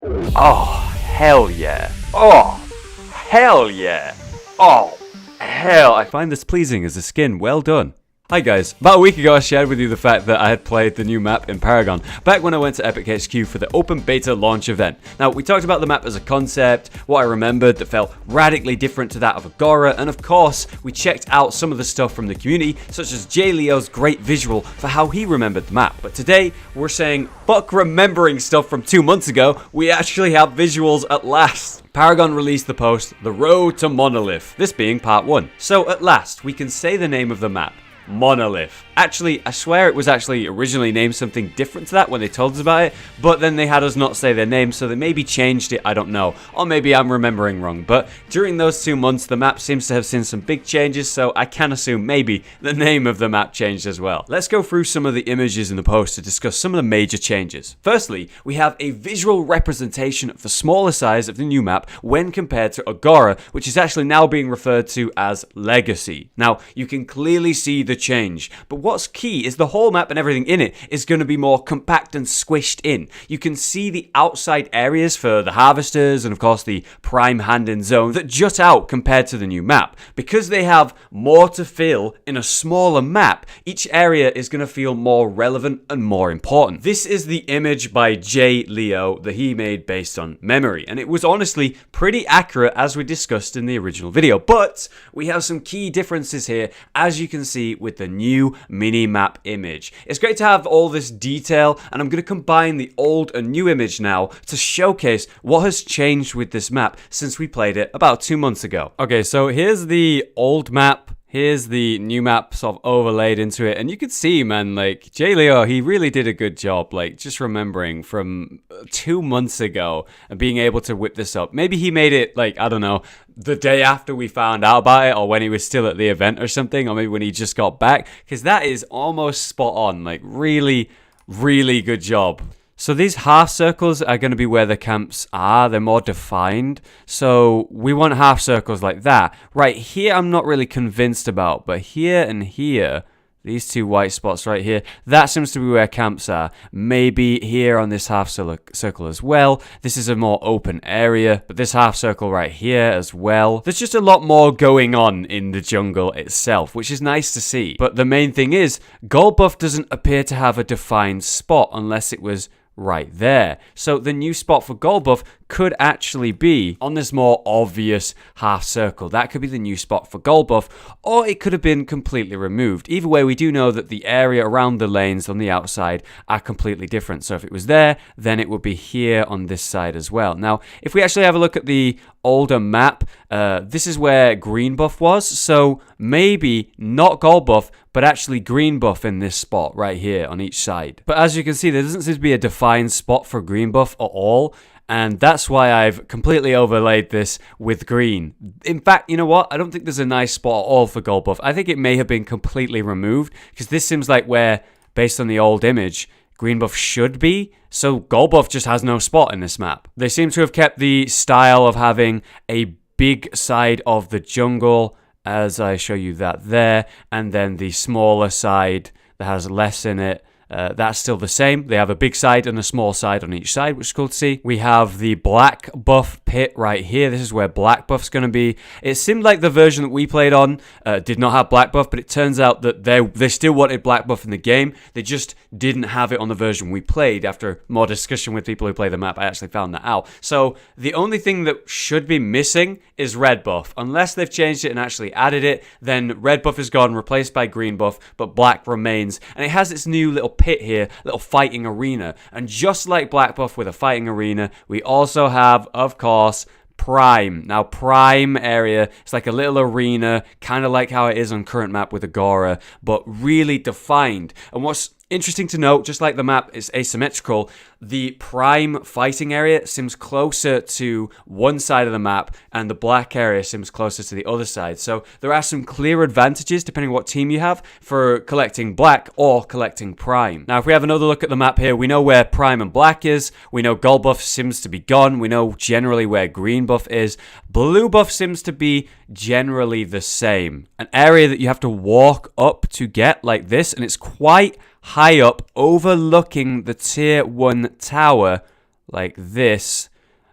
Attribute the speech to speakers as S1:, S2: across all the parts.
S1: Oh, hell yeah. Oh, hell yeah. Oh, hell. I find this pleasing as a skin. Well done. Hi guys, about a week ago I shared with you the fact that I had played the new map in Paragon, back when I went to Epic HQ for the open beta launch event. Now, we talked about the map as a concept, what I remembered that felt radically different to that of Agora, and of course, we checked out some of the stuff from the community, such as Jay Leo's great visual for how he remembered the map. But today, we're saying, fuck remembering stuff from 2 months ago, we actually have visuals at last. Paragon released the post, The Road to Monolith, this being part 1. So at last, we can say the name of the map. Monolith. Actually, I swear it was actually originally named something different to that when they told us about it, but then they had us not say their name, so they maybe changed it, I don't know. Or maybe I'm remembering wrong, but during those 2 months, the map seems to have seen some big changes, so I can assume maybe the name of the map changed as well. Let's go through some of the images in the post to discuss some of the major changes. Firstly, we have a visual representation of the smaller size of the new map when compared to Agora, which is actually now being referred to as Legacy. Now, you can clearly see the change, but what's key is the whole map and everything in it is going to be more compact and squished in. You can see the outside areas for the harvesters and of course the prime hand-in zone that jut out compared to the new map. Because they have more to fill in a smaller map, each area is going to feel more relevant and more important. This is the image by Jay Leo that he made based on memory, and it was honestly pretty accurate as we discussed in the original video, but we have some key differences here as you can see with the new mini-map image. It's great to have all this detail, and I'm going to combine the old and new image now to showcase what has changed with this map since we played it about 2 months ago. Okay, so here's the old map. Here's the new map sort of overlaid into it, and you could see, man, like, Jay Leo, he really did a good job, like, just remembering from 2 months ago and being able to whip this up. Maybe he made it, like, I don't know, the day after we found out about it, or when he was still at the event or something, or maybe when he just got back, because that is almost spot on, like, really, really good job. So these half circles are going to be where the camps are. They're more defined. So we want half circles like that. Right here, I'm not really convinced about. But here and here, these 2 white spots right here, that seems to be where camps are. Maybe here on this half circle as well. This is a more open area. But this half circle right here as well. There's just a lot more going on in the jungle itself, which is nice to see. But the main thing is, gold buff doesn't appear to have a defined spot unless it was right there. So the new spot for gold buff could actually be on this more obvious half circle. That could be the new spot for gold buff, or it could have been completely removed. Either way, we do know that the area around the lanes on the outside are completely different. So if it was there, then it would be here on this side as well. Now, if we actually have a look at the older map, this is where green buff was. So maybe not gold buff, but actually green buff in this spot right here on each side. But as you can see, there doesn't seem to be a defined spot for green buff at all. And that's why I've completely overlaid this with green. In fact, you know what? I don't think there's a nice spot at all for gold buff. I think it may have been completely removed, because this seems like where, based on the old image, green buff should be. So gold buff just has no spot in this map. They seem to have kept the style of having a big side of the jungle, as I show you that there, and then the smaller side that has less in it. That's still the same. They have a big side and a small side on each side, which is cool to see. We have the black buff pit right here. This is where black buff's going to be. It seemed like the version that we played on did not have black buff, but it turns out that they still wanted black buff in the game. They just didn't have it on the version we played. After more discussion with people who play the map, I actually found that out. So the only thing that should be missing is red buff. Unless they've changed it and actually added it, then red buff is gone, replaced by green buff, but black remains. And it has its new little pit here, little fighting arena. And just like black buff with a fighting arena, we also have, of course, Prime. Now, Prime area, it's like a little arena, kind of like how it is on current map with Agora, but really defined. And what's interesting to note, just like the map is asymmetrical, the prime fighting area seems closer to one side of the map and the black area seems closer to the other side. So there are some clear advantages depending on what team you have for collecting black or collecting prime. Now, if we have another look at the map here, we know where prime and black is. We know gold buff seems to be gone. We know generally where green buff is. Blue buff seems to be generally the same. An area that you have to walk up to get like this, and it's quite high up overlooking the tier 1 tower like this.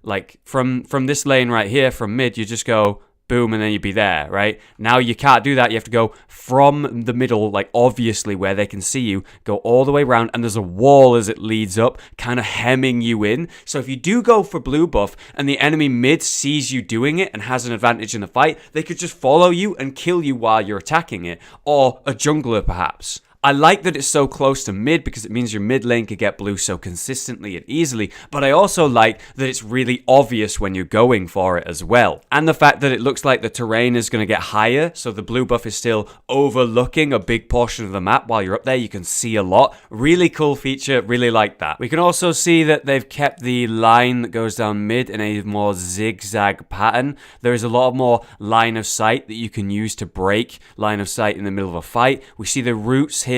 S1: like from this lane right here, from mid, you just go boom, and then you'd be there, right? Now you can't do that. You have to go from the middle, like obviously where they can see you, go all the way around, and there's a wall as it leads up, kind of hemming you in. So if you do go for blue buff and the enemy mid sees you doing it and has an advantage in the fight, they could just follow you and kill you while you're attacking it, or a jungler perhaps. I like that it's so close to mid because it means your mid lane could get blue so consistently and easily, but I also like that it's really obvious when you're going for it as well. And the fact that it looks like the terrain is going to get higher, so the blue buff is still overlooking a big portion of the map while you're up there. You can see a lot. Really cool feature, really like that. We can also see that they've kept the line that goes down mid in a more zigzag pattern. There is a lot more line of sight that you can use to break line of sight in the middle of a fight. We see the roots here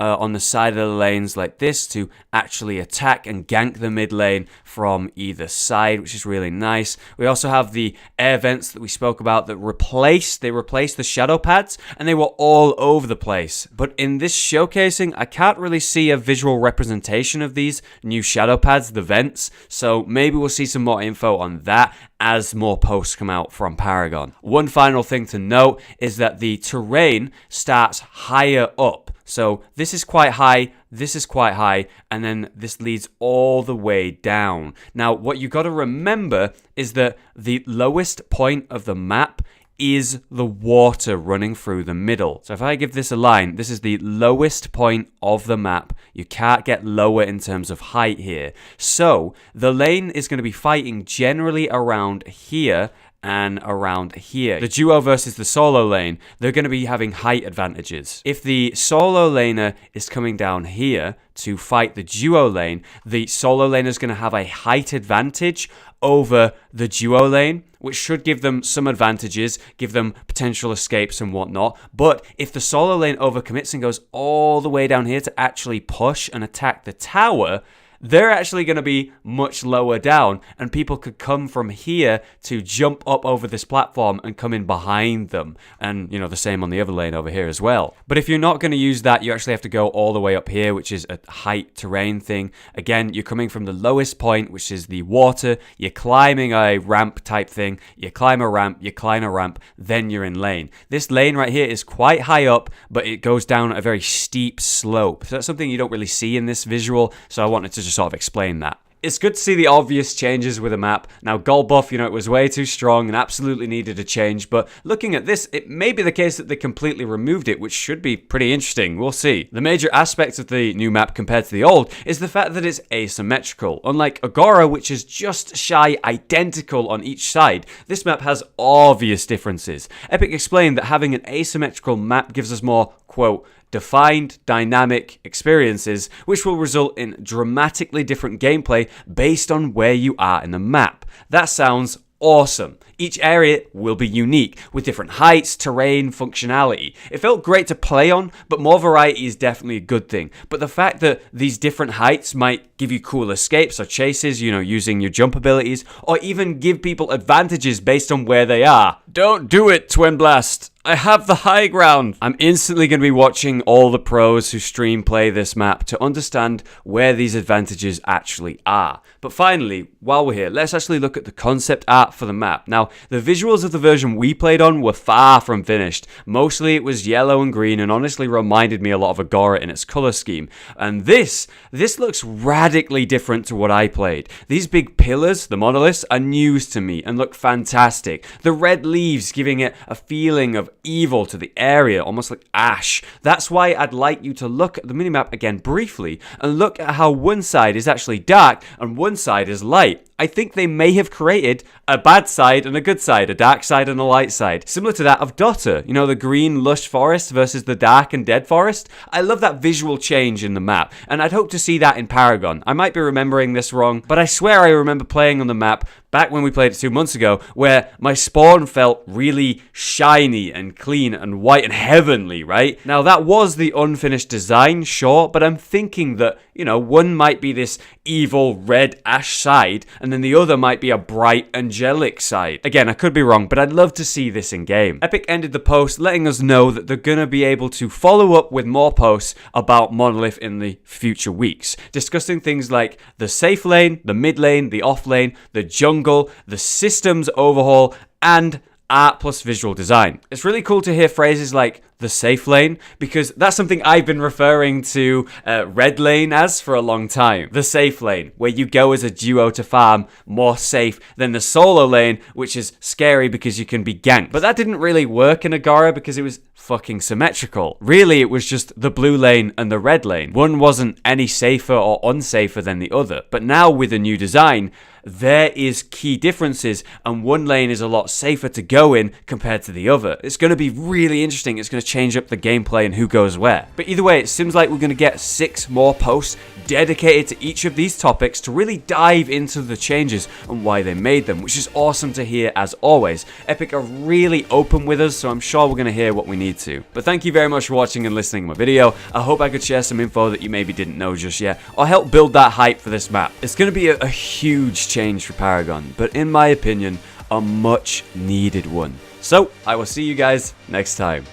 S1: on the side of the lanes like this to actually attack and gank the mid lane from either side, which is really nice. We also have the air vents that we spoke about that replaced the shadow pads, and they were all over the place. But in this showcasing, I can't really see a visual representation of these new shadow pads, the vents, so maybe we'll see some more info on that as more posts come out from Paragon. One final thing to note is that the terrain starts higher up. So this is quite high, this is quite high, and then this leads all the way down. Now, what you got to remember is that the lowest point of the map is the water running through the middle. So if I give this a line, this is the lowest point of the map. You can't get lower in terms of height here. So the lane is going to be fighting generally around here and around here. The duo versus the solo lane, they're going to be having height advantages. If the solo laner is coming down here to fight the duo lane, the solo laner is going to have a height advantage over the duo lane, which should give them some advantages, give them potential escapes and whatnot. But if the solo lane overcommits and goes all the way down here to actually push and attack the tower, they're actually going to be much lower down, and people could come from here to jump up over this platform and come in behind them. And, you know, the same on the other lane over here as well. But if you're not going to use that, you actually have to go all the way up here, which is a height terrain thing. Again, you're coming from the lowest point, which is the water. You're climbing a ramp type thing. You climb a ramp, you climb a ramp, then you're in lane. This lane right here is quite high up, but it goes down a very steep slope. So that's something you don't really see in this visual, so I wanted to just sort of explain that. It's good to see the obvious changes with a map. Now, gold buff, you know, it was way too strong and absolutely needed a change, but looking at this, it may be the case that they completely removed it, which should be pretty interesting. We'll see. The major aspect of the new map compared to the old is the fact that it's asymmetrical. Unlike Agora, which is just shy identical on each side, this map has obvious differences. Epic explained that having an asymmetrical map gives us more, quote, defined dynamic experiences, which will result in dramatically different gameplay based on where you are in the map. That sounds awesome. Each area will be unique, with different heights, terrain, functionality. It felt great to play on, but more variety is definitely a good thing. But the fact that these different heights might give you cool escapes or chases, you know, using your jump abilities, or even give people advantages based on where they are. Don't do it, Twin Blast! I have the high ground. I'm instantly going to be watching all the pros who stream play this map to understand where these advantages actually are. But finally, while we're here, let's actually look at the concept art for the map. Now, the visuals of the version we played on were far from finished. Mostly it was yellow and green and honestly reminded me a lot of Agora in its color scheme. And this looks radically different to what I played. These big pillars, the monoliths, are news to me and look fantastic. The red leaves giving it a feeling of evil to the area, almost like ash. That's why I'd like you to look at the minimap again briefly and look at how one side is actually dark and one side is light. I think they may have created a bad side and a good side, a dark side and a light side, similar to that of Dota, you know, the green lush forest versus the dark and dead forest. I love that visual change in the map, and I'd hope to see that in Paragon. I might be remembering this wrong, but I swear I remember playing on the map back when we played it 2 months ago, where my spawn felt really shiny and clean and white and heavenly, right? Now, that was the unfinished design, sure, but I'm thinking that, you know, one might be this evil red ash side, and then the other might be a bright angelic side. Again, I could be wrong, but I'd love to see this in game. Epic ended the post letting us know that they're gonna be able to follow up with more posts about Monolith in the future weeks, discussing things like the safe lane, the mid lane, the off lane, the jungle, the systems overhaul, and art plus visual design. It's really cool to hear phrases like the safe lane, because that's something I've been referring to red lane as for a long time. The safe lane, where you go as a duo to farm, more safe than the solo lane, which is scary because you can be ganked. But that didn't really work in Agora because it was fucking symmetrical. Really, it was just the blue lane and the red lane. One wasn't any safer or unsafer than the other. But now with a new design, there is key differences, and one lane is a lot safer to go in compared to the other. It's going to be really interesting. It's going to change up the gameplay and who goes where. But either way, it seems like we're going to get 6 more posts dedicated to each of these topics to really dive into the changes and why they made them, which is awesome to hear as always. Epic are really open with us, so I'm sure we're going to hear what we need to. But thank you very much for watching and listening to my video. I hope I could share some info that you maybe didn't know just yet, or help build that hype for this map. It's going to be a huge change for Paragon, but in my opinion, a much needed one. So, I will see you guys next time.